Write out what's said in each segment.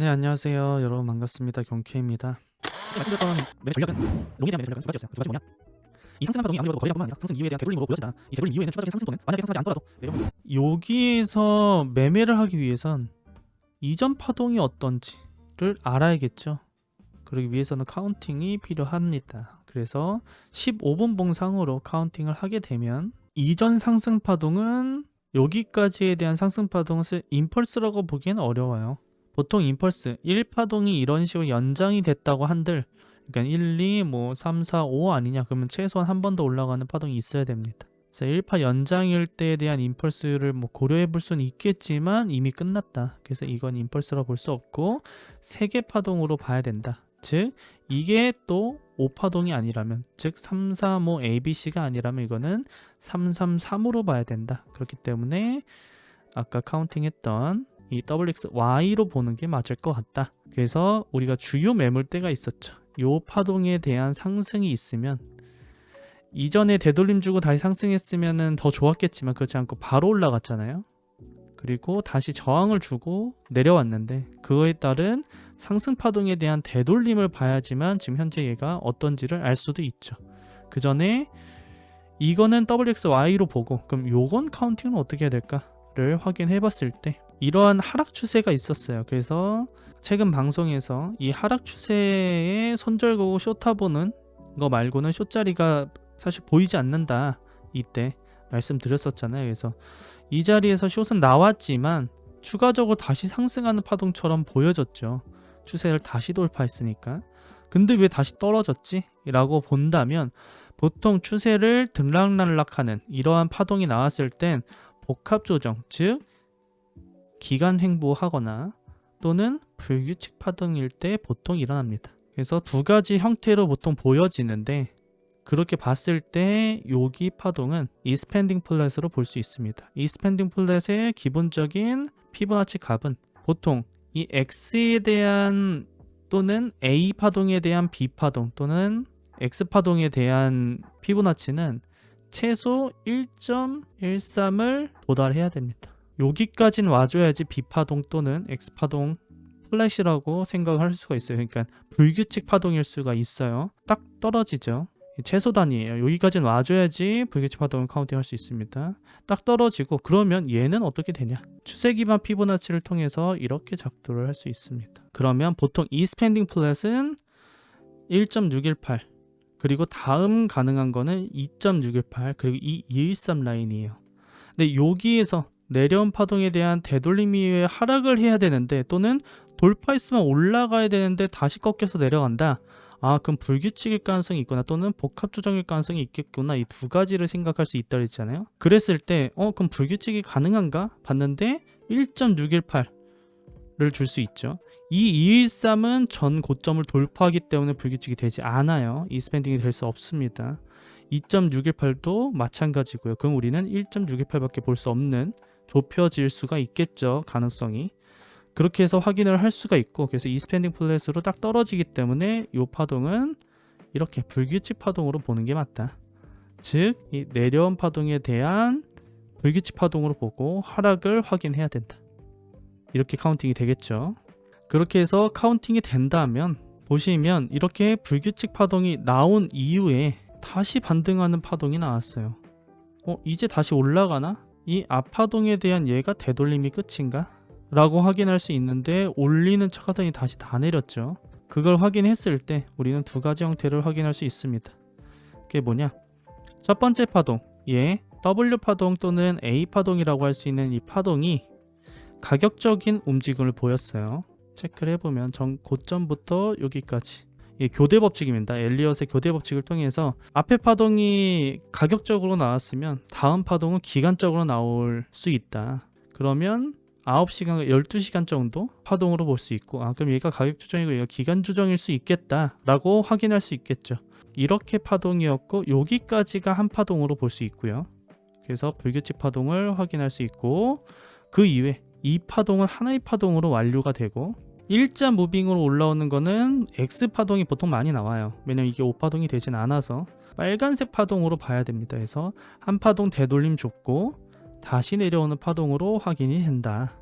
네, 안녕하세요. 여러분 반갑습니다. 경쾌입니다. 말씀드렸던 매매 전략은 롱에 대한 매매 전략은 두 가지였어요. 두 가지 뭐냐? 이 상승한 파동이 아무리 거래량뿐만 아니라 상승 이후에 대한 되돌림으로 보여진다. 이 되돌림 이후에는 추가적인 상승 또는 만약에 상승하지 않더라도 내려오는 여기에서 매매를 하기 위해선 이전 파동이 어떤지를 알아야겠죠. 그러기 위해서는 카운팅이 필요합니다. 그래서 15분 봉상으로 카운팅을 하게 되면 이전 상승 파동은 여기까지에 대한 상승 파동을 임펄스라고 보기에는 어려워요. 보통 임펄스 1파동이 이런 식으로 연장이 됐다고 한들, 그러니까 1, 2, 3, 4, 5 아니냐, 그러면 최소한 한 번 더 올라가는 파동이 있어야 됩니다. 그래서 1파 연장일 때에 대한 임펄스를 고려해 볼 수는 있겠지만 이미 끝났다. 그래서 이건 임펄스라고 볼 수 없고 3개 파동으로 봐야 된다. 즉 이게 또 5파동이 아니라면, 즉 3, 4, ABC가 아니라면 이거는 3, 3, 3으로 봐야 된다. 그렇기 때문에 아까 카운팅했던 이 WXY로 보는 게 맞을 것 같다. 그래서 우리가 주요 매물대가 있었죠. 요 파동에 대한 상승이 있으면, 이전에 되돌림 주고 다시 상승했으면 더 좋았겠지만 그렇지 않고 바로 올라갔잖아요. 그리고 다시 저항을 주고 내려왔는데 그거에 따른 상승 파동에 대한 되돌림을 봐야지만 지금 현재 얘가 어떤지를 알 수도 있죠. 그 전에 이거는 WXY로 보고, 그럼 요건 카운팅은 어떻게 해야 될까를 확인해 봤을 때 이러한 하락 추세가 있었어요. 그래서 최근 방송에서 이 하락 추세에 손절고 숏타 보는 거 말고는 숏자리가 사실 보이지 않는다, 이때 말씀드렸었잖아요. 그래서 이 자리에서 숏은 나왔지만 추가적으로 다시 상승하는 파동처럼 보여졌죠. 추세를 다시 돌파했으니까. 근데 왜 다시 떨어졌지? 라고 본다면, 보통 추세를 들락날락하는 이러한 파동이 나왔을 땐 복합 조정, 즉 기간 횡보하거나 또는 불규칙 파동일 때 보통 일어납니다. 그래서 두 가지 형태로 보통 보여지는데, 그렇게 봤을 때 여기 파동은 이스펜딩 플랫으로 볼 수 있습니다. 이스펜딩 플랫의 기본적인 피보나치 값은 보통 이 X에 대한 또는 A 파동에 대한 B 파동 또는 X 파동에 대한 피보나치는 최소 1.13을 도달해야 됩니다. 여기까지는 와줘야지 B파동 또는 X파동 플랫이라고 생각할 수가 있어요. 그러니까 불규칙 파동일 수가 있어요. 딱 떨어지죠. 최소 단위예요. 여기까지는 와줘야지 불규칙 파동을 카운팅할 수 있습니다. 딱 떨어지고, 그러면 얘는 어떻게 되냐? 추세 기반 피보나치를 통해서 이렇게 작도를 할 수 있습니다. 그러면 보통 이 스펜딩 플랫은 1.618, 그리고 다음 가능한 거는 2.618, 그리고 이 213 라인이에요. 근데 여기에서 내려온 파동에 대한 되돌림 이후에 하락을 해야 되는데, 또는 돌파했으면 올라가야 되는데 다시 꺾여서 내려간다. 그럼 불규칙일 가능성이 있거나 또는 복합 조정일 가능성이 있겠구나. 이 두 가지를 생각할 수 있다 그랬잖아요. 그랬을 때 그럼 불규칙이 가능한가? 봤는데 1.618를 줄 수 있죠. 이 213은 전 고점을 돌파하기 때문에 불규칙이 되지 않아요. 이 스펜딩이 될 수 없습니다. 2.618도 마찬가지고요. 그럼 우리는 1.618밖에 볼 수 없는, 좁혀질 수가 있겠죠, 가능성이. 그렇게 해서 확인을 할 수가 있고, 그래서 이 스펜딩 플랫으로 딱 떨어지기 때문에 이 파동은 이렇게 불규칙 파동으로 보는 게 맞다. 즉 이 내려온 파동에 대한 불규칙 파동으로 보고 하락을 확인해야 된다. 이렇게 카운팅이 되겠죠. 그렇게 해서 카운팅이 된다면 보시면 이렇게 불규칙 파동이 나온 이후에 다시 반등하는 파동이 나왔어요. 이제 다시 올라가나? 이 앞파동에 대한 얘가 되돌림이 끝인가? 라고 확인할 수 있는데, 올리는 척 하더니 다시 다 내렸죠. 그걸 확인했을 때 우리는 두 가지 형태를 확인할 수 있습니다. 그게 뭐냐? 첫 번째 파동, W 파동 또는 A 파동이라고 할 수 있는 이 파동이 가격적인 움직임을 보였어요. 체크를 해보면 전 고점부터 여기까지 교대 법칙입니다. 엘리엇의 교대 법칙을 통해서 앞에 파동이 가격적으로 나왔으면 다음 파동은 기간적으로 나올 수 있다. 그러면 9시간, 12시간 정도 파동으로 볼 수 있고, 그럼 얘가 가격 조정이고 얘가 기간 조정일 수 있겠다라고 확인할 수 있겠죠. 이렇게 파동이었고 여기까지가 한 파동으로 볼 수 있고요. 그래서 불규칙 파동을 확인할 수 있고, 그 이후에 이 파동은 하나의 파동으로 완료가 되고, 일자 무빙으로 올라오는 거는 X 파동이 보통 많이 나와요. 왜냐면 이게 5파동이 되진 않아서 빨간색 파동으로 봐야 됩니다. 그래서 한 파동 되돌림 줬고 다시 내려오는 파동으로 확인이 된다.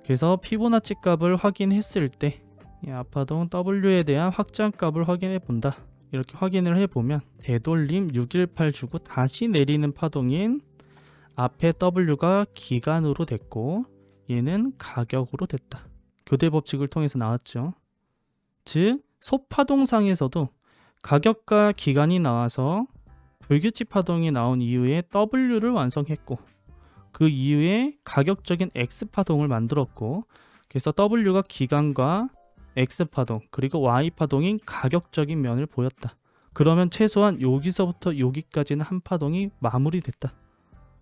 그래서 피보나치 값을 확인했을 때 이 아파동 W에 대한 확장값을 확인해 본다. 이렇게 확인을 해보면 되돌림 618 주고 다시 내리는 파동인 앞에 W가 기간으로 됐고 얘는 가격으로 됐다. 교대 법칙을 통해서 나왔죠. 즉 소파동상에서도 가격과 기간이 나와서 불규칙 파동이 나온 이후에 W를 완성했고 그 이후에 가격적인 X파동을 만들었고 그래서 W가 기간과 X파동 그리고 Y파동인 가격적인 면을 보였다. 그러면 최소한 여기서부터 여기까지는 한 파동이 마무리됐다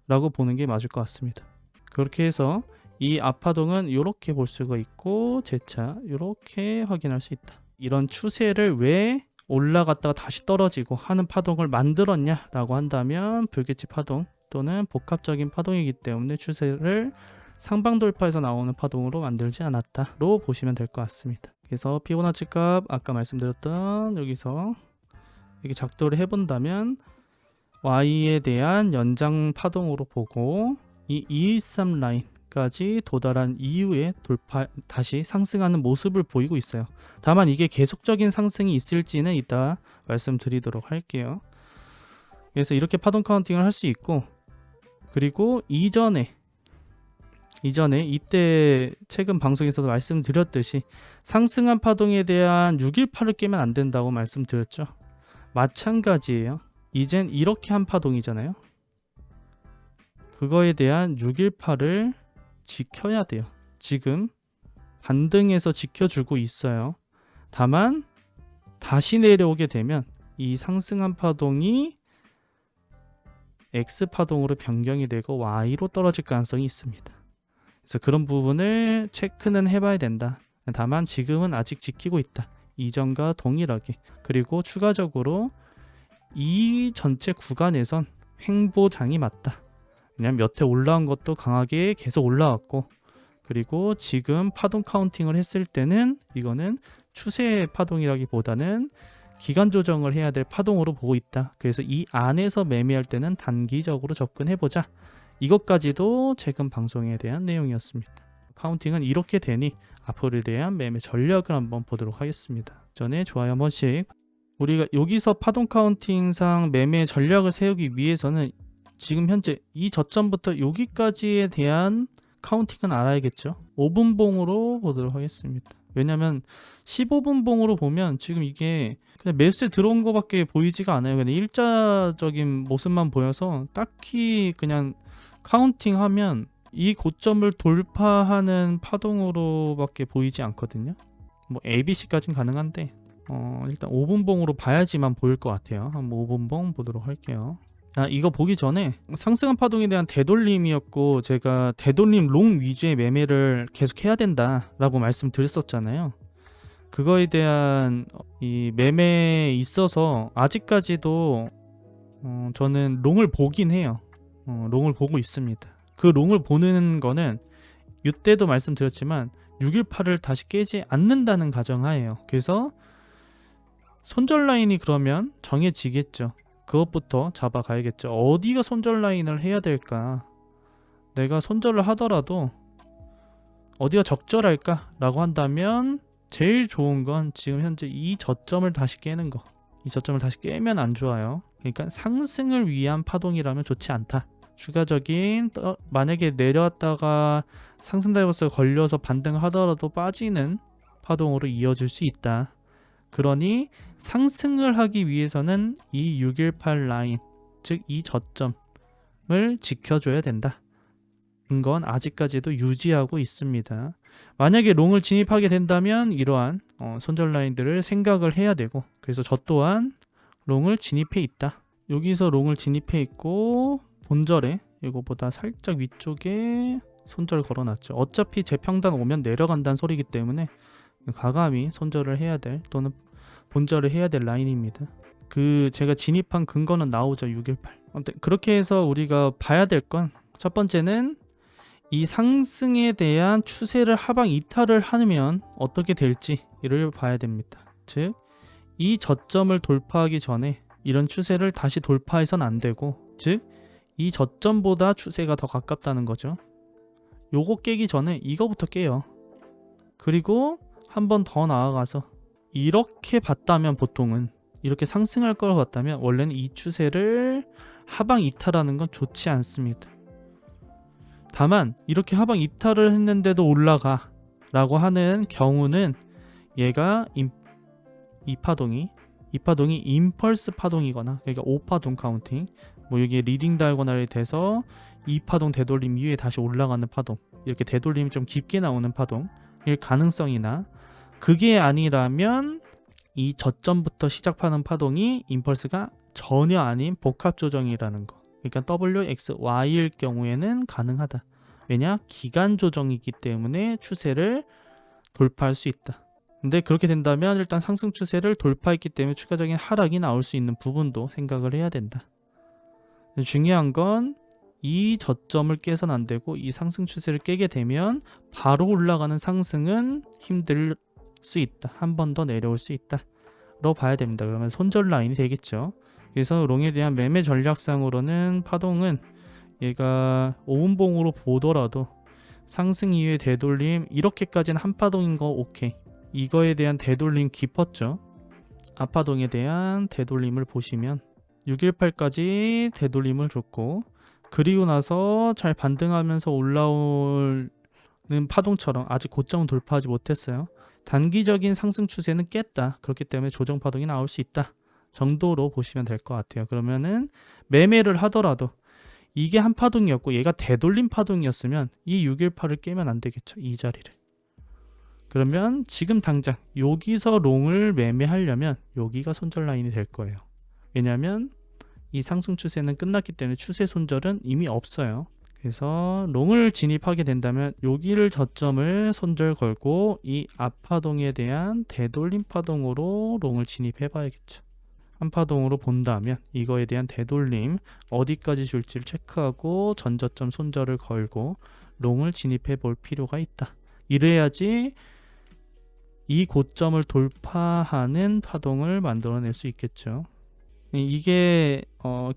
라고 보는 게 맞을 것 같습니다. 그렇게 해서 이 앞파동은 이렇게 볼 수가 있고 재차 이렇게 확인할 수 있다. 이런 추세를 왜 올라갔다가 다시 떨어지고 하는 파동을 만들었냐 라고 한다면 불규칙 파동 또는 복합적인 파동이기 때문에 추세를 상방돌파에서 나오는 파동으로 만들지 않았다로 보시면 될 것 같습니다. 그래서 피보나치 값 아까 말씀드렸던 여기서 이렇게 작도를 해본다면 Y에 대한 연장 파동으로 보고 이 213 라인까지 도달한 이후에 다시 상승하는 모습을 보이고 있어요. 다만 이게 계속적인 상승이 있을지는 이따 말씀드리도록 할게요. 그래서 이렇게 파동 카운팅을 할 수 있고 그리고 이전에 이때 최근 방송에서도 말씀드렸듯이 상승한 파동에 대한 618을 깨면 안 된다고 말씀드렸죠. 마찬가지예요. 이젠 이렇게 한 파동이잖아요. 그거에 대한 618을 지켜야 돼요. 지금 반등해서 지켜주고 있어요. 다만 다시 내려오게 되면 이 상승한 파동이 X파동으로 변경이 되고 Y로 떨어질 가능성이 있습니다. 그래서 그런 부분을 체크는 해봐야 된다. 다만 지금은 아직 지키고 있다. 이전과 동일하게. 그리고 추가적으로 이 전체 구간에선 횡보장이 맞다. 왜냐면 몇 회 올라온 것도 강하게 계속 올라왔고 그리고 지금 파동 카운팅을 했을 때는 이거는 추세 파동이라기보다는 기간 조정을 해야 될 파동으로 보고 있다. 그래서 이 안에서 매매할 때는 단기적으로 접근해보자. 이것까지도 최근 방송에 대한 내용이었습니다. 카운팅은 이렇게 되니 앞으로에 대한 매매 전략을 한번 보도록 하겠습니다. 전에 좋아요 한 번씩. 우리가 여기서 파동 카운팅상 매매 전략을 세우기 위해서는 지금 현재 이 저점부터 여기까지에 대한 카운팅은 알아야겠죠. 5분봉으로 보도록 하겠습니다. 왜냐면 15분봉으로 보면 지금 이게 그냥 매수에 들어온 것밖에 보이지가 않아요. 그냥 일자적인 모습만 보여서 딱히 그냥 카운팅하면 이 고점을 돌파하는 파동으로밖에 보이지 않거든요. 뭐 ABC까지는 가능한데 일단 5분봉으로 봐야지만 보일 것 같아요. 한번 5분봉 보도록 할게요. 이거 보기 전에 상승한 파동에 대한 되돌림이었고 제가 되돌림 롱 위주의 매매를 계속 해야 된다라고 말씀드렸었잖아요. 그거에 대한 이 매매에 있어서 아직까지도 저는 롱을 보긴 해요. 롱을 보고 있습니다. 그 롱을 보는 거는 이때도 말씀드렸지만 618을 다시 깨지 않는다는 가정하에요. 그래서 손절 라인이 그러면 정해지겠죠. 그것부터 잡아가야겠죠. 어디가 손절 라인을 해야 될까? 내가 손절을 하더라도 어디가 적절할까? 라고 한다면 제일 좋은 건 지금 현재 이 저점을 다시 깨는 거. 이 저점을 다시 깨면 안 좋아요. 그러니까 상승을 위한 파동이라면 좋지 않다. 추가적인 만약에 내려왔다가 상승 다이버스가 걸려서 반등을 하더라도 빠지는 파동으로 이어질 수 있다. 그러니 상승을 하기 위해서는 이 618 라인, 즉 이 저점을 지켜줘야 된다. 건 아직까지도 유지하고 있습니다. 만약에 롱을 진입하게 된다면 이러한 손절 라인들을 생각을 해야 되고 그래서 저 또한 롱을 진입해 있다. 여기서 롱을 진입해 있고 본절에 이거보다 살짝 위쪽에 손절 걸어놨죠. 어차피 재평단 오면 내려간다는 소리이기 때문에 과감히 손절을 해야 될 또는 본절을 해야 될 라인입니다. 제가 진입한 근거는 나오죠. 618. 아무튼 그렇게 해서 우리가 봐야 될 건 첫 번째는 이 상승에 대한 추세를 하방 이탈을 하면 어떻게 될지를 봐야 됩니다. 즉 이 저점을 돌파하기 전에 이런 추세를 다시 돌파해서는 안 되고 즉 이 저점보다 추세가 더 가깝다는 거죠. 요거 깨기 전에 이거부터 깨요. 그리고 한 번 더 나아가서 이렇게 봤다면, 보통은 이렇게 상승할 걸 봤다면 원래는 이 추세를 하방 이탈하는 건 좋지 않습니다. 다만 이렇게 하방 이탈을 했는데도 올라가 라고 하는 경우는 얘가 이 파동이 임펄스 파동이거나, 그러니까 5파동 카운팅, 뭐 여기에 리딩 다이고널이 돼서 2파동 되돌림 이후에 다시 올라가는 파동, 이렇게 되돌림이 좀 깊게 나오는 파동일 가능성이나, 그게 아니라면 이 저점부터 시작하는 파동이 임펄스가 전혀 아닌 복합 조정이라는 거, 그러니까 WXY일 경우에는 가능하다. 왜냐? 기간 조정이기 때문에 추세를 돌파할 수 있다. 근데 그렇게 된다면 일단 상승 추세를 돌파했기 때문에 추가적인 하락이 나올 수 있는 부분도 생각을 해야 된다. 중요한 건 이 저점을 깨서는 안 되고, 이 상승 추세를 깨게 되면 바로 올라가는 상승은 힘들 수 있다. 한 번 더 내려올 수 있다 로 봐야 됩니다. 그러면 손절 라인이 되겠죠. 그래서 롱에 대한 매매 전략상으로는 파동은 얘가 5분봉으로 보더라도 상승 이후에 되돌림, 이렇게까지는 한 파동인 거 오케이. 이거에 대한 되돌림 깊었죠. 앞파동에 대한 되돌림을 보시면 618까지 되돌림을 줬고, 그리고 나서 잘 반등하면서 올라오는 파동처럼 아직 고점은 돌파하지 못했어요. 단기적인 상승 추세는 깼다. 그렇기 때문에 조정 파동이 나올 수 있다 정도로 보시면 될 것 같아요. 그러면은 매매를 하더라도 이게 한 파동이었고 얘가 되돌림 파동이었으면 이 618을 깨면 안 되겠죠. 이 자리를. 그러면 지금 당장 여기서 롱을 매매하려면 여기가 손절 라인이 될 거예요. 왜냐하면 이 상승 추세는 끝났기 때문에 추세 손절은 이미 없어요. 그래서 롱을 진입하게 된다면 여기를 저점을 손절 걸고 이 앞파동에 대한 되돌림 파동으로 롱을 진입해 봐야겠죠. 한 파동으로 본다면 이거에 대한 되돌림 어디까지 줄지를 체크하고 전저점 손절을 걸고 롱을 진입해 볼 필요가 있다. 이래야지 이 고점을 돌파하는 파동을 만들어낼 수 있겠죠. 이게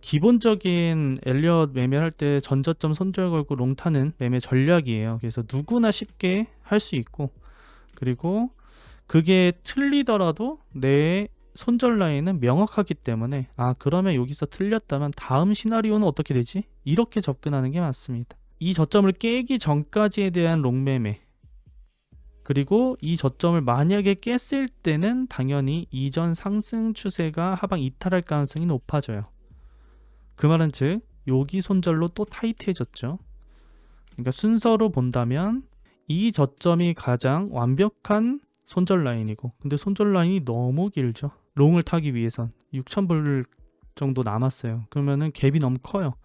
기본적인 엘리엇 매매할 때 전저점 손절 걸고 롱 타는 매매 전략이에요. 그래서 누구나 쉽게 할 수 있고, 그리고 그게 틀리더라도 내 손절 라인은 명확하기 때문에 그러면 여기서 틀렸다면 다음 시나리오는 어떻게 되지? 이렇게 접근하는 게 맞습니다. 이 저점을 깨기 전까지에 대한 롱 매매, 그리고 이 저점을 만약에 깼을 때는 당연히 이전 상승 추세가 하방 이탈할 가능성이 높아져요. 그 말은 즉 여기 손절로 또 타이트해졌죠. 그러니까 순서로 본다면 이 저점이 가장 완벽한 손절 라인이고, 근데 손절 라인이 너무 길죠. 롱을 타기 위해선 6,000불 정도 남았어요. 그러면은 갭이 너무 커요.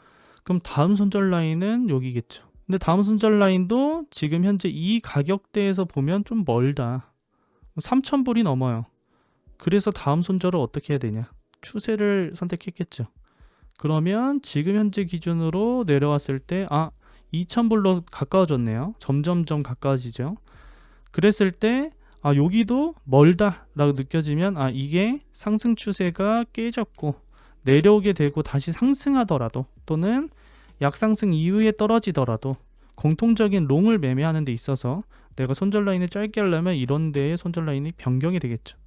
그럼 다음 손절 라인은 여기겠죠. 근데 다음 손절 라인도 지금 현재 이 가격대에서 보면 좀 멀다. 3,000불이 넘어요. 그래서 다음 손절을 어떻게 해야 되냐? 추세를 선택했겠죠. 그러면 지금 현재 기준으로 내려왔을 때 2,000불로 가까워졌네요. 점점점 가까워지죠. 그랬을 때 여기도 멀다 라고 느껴지면 이게 상승 추세가 깨졌고 내려오게 되고 다시 상승하더라도, 또는 약상승 이후에 떨어지더라도 공통적인 롱을 매매하는 데 있어서 내가 손절 라인을 짧게 하려면 이런 데에 손절 라인이 변경이 되겠죠.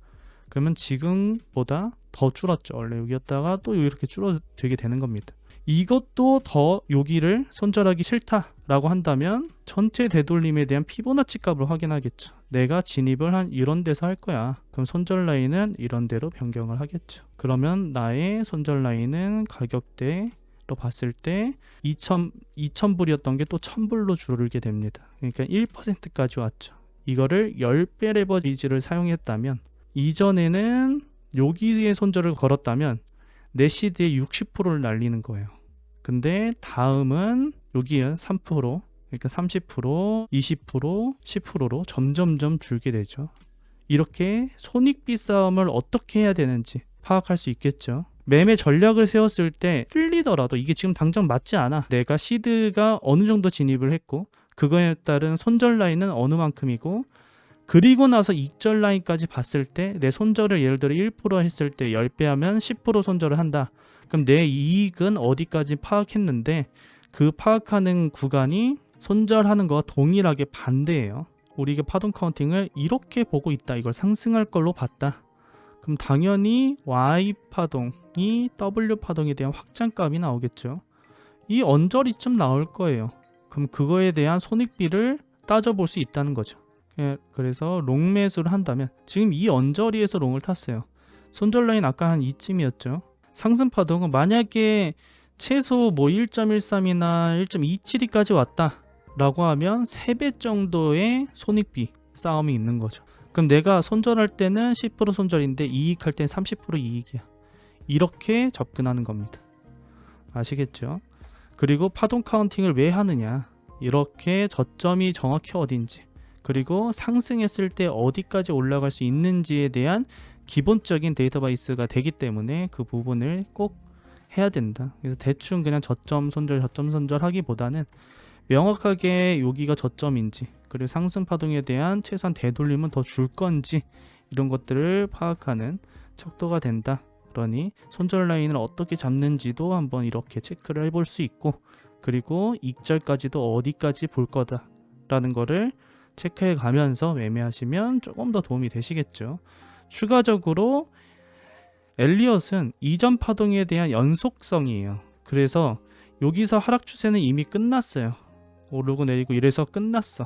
그러면 지금보다 더 줄었죠. 원래 여기였다가 또 이렇게 줄어들게 되는 겁니다. 이것도 더 여기를 손절하기 싫다라고 한다면 전체 되돌림에 대한 피보나치 값을 확인하겠죠. 내가 진입을 한 이런 데서 할 거야. 그럼 손절 라인은 이런 데로 변경을 하겠죠. 그러면 나의 손절 라인은 가격대로 봤을 때 2,000불이었던 게 또 1,000불로 줄게 됩니다. 그러니까 1%까지 왔죠. 이거를 10배 레버리지를 사용했다면, 이전에는 여기에 손절을 걸었다면 내 시드에 60%를 날리는 거예요. 근데 다음은 여기에 3%, 그러니까 30%, 20%, 10%로 점점점 줄게 되죠. 이렇게 손익비 싸움을 어떻게 해야 되는지 파악할 수 있겠죠. 매매 전략을 세웠을 때 틀리더라도 이게 지금 당장 맞지 않아. 내가 시드가 어느 정도 진입을 했고 그거에 따른 손절 라인은 어느 만큼이고, 그리고 나서 익절 라인까지 봤을 때 내 손절을 예를 들어 1% 했을 때 10배 하면 10% 손절을 한다. 그럼 내 이익은 어디까지 파악했는데 그 파악하는 구간이 손절하는 거와 동일하게 반대예요. 우리가 파동 카운팅을 이렇게 보고 있다. 이걸 상승할 걸로 봤다. 그럼 당연히 Y 파동이 W 파동에 대한 확장값이 나오겠죠. 이 언저리쯤 나올 거예요. 그럼 그거에 대한 손익비를 따져볼 수 있다는 거죠. 그래서 롱 매수를 한다면 지금 이 언저리에서 롱을 탔어요. 손절 라인 아까 한 이쯤이었죠. 상승 파동은 만약에 최소 뭐 1.13이나 1.27까지 왔다 라고 하면 3배 정도의 손익비 싸움이 있는 거죠. 그럼 내가 손절할 때는 10% 손절인데 이익할 땐 30% 이익이야. 이렇게 접근하는 겁니다. 아시겠죠? 그리고 파동 카운팅을 왜 하느냐, 이렇게 저점이 정확히 어딘지, 그리고 상승했을 때 어디까지 올라갈 수 있는지에 대한 기본적인 데이터베이스가 되기 때문에 그 부분을 꼭 해야 된다. 그래서 대충 그냥 저점 손절 하기보다는 명확하게 여기가 저점인지, 그리고 상승 파동에 대한 최소한 되돌림은 더 줄 건지, 이런 것들을 파악하는 척도가 된다. 그러니 손절 라인을 어떻게 잡는지도 한번 이렇게 체크를 해볼 수 있고, 그리고 익절까지도 어디까지 볼 거다라는 거를 체크해 가면서 매매하시면 조금 더 도움이 되시겠죠. 추가적으로 엘리엇은 이전 파동에 대한 연속성이에요. 그래서 여기서 하락 추세는 이미 끝났어요. 오르고 내리고 이래서 끝났어.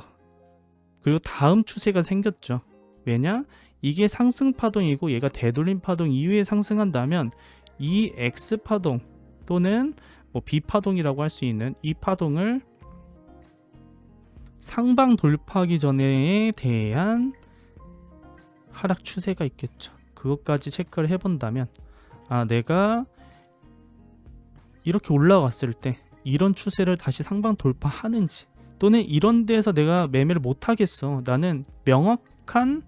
그리고 다음 추세가 생겼죠. 왜냐? 이게 상승 파동이고 얘가 되돌림 파동 이후에 상승한다면 이 X 파동 또는 뭐 B 파동이라고 할 수 있는 이 파동을 상방 돌파하기 전에 대한 하락 추세가 있겠죠. 그것까지 체크를 해본다면, 아, 내가 이렇게 올라왔을 때 이런 추세를 다시 상방 돌파하는지, 또는 이런 데에서 내가 매매를 못하겠어, 나는 명확한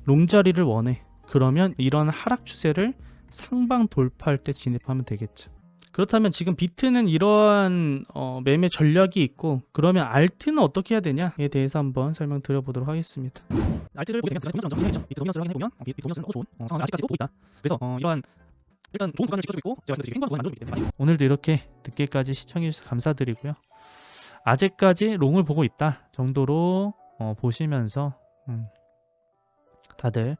롱자리를 원해, 그러면 이런 하락 추세를 상방 돌파할 때 진입하면 되겠죠. 그렇다면 지금 비트는 이러한 매매 전략이 있고, 그러면 알트는 어떻게 해야 되냐에 대해서 한번 설명드려보도록 하겠습니다. 알트를 보게 되면 도미너스 먼저 확인하겠죠. 비트 도미너스를 확인해보면 비트 도미너스는 좋은 상황을 아직까지도 보고 있다. 그래서 이러한 일단 좋은 구간을 지켜주고 있고, 제가 말씀드린 횡보한 구간을 만들어주기 때문에 오늘도 이렇게 늦게까지 시청해주셔서 감사드리고요. 아직까지 롱을 보고 있다 정도로 보시면서 다들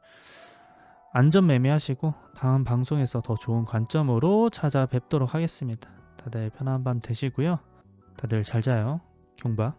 안전 매매하시고 다음 방송에서 더 좋은 관점으로 찾아뵙도록 하겠습니다. 다들 편안한 밤 되시고요. 다들 잘 자요. 경바.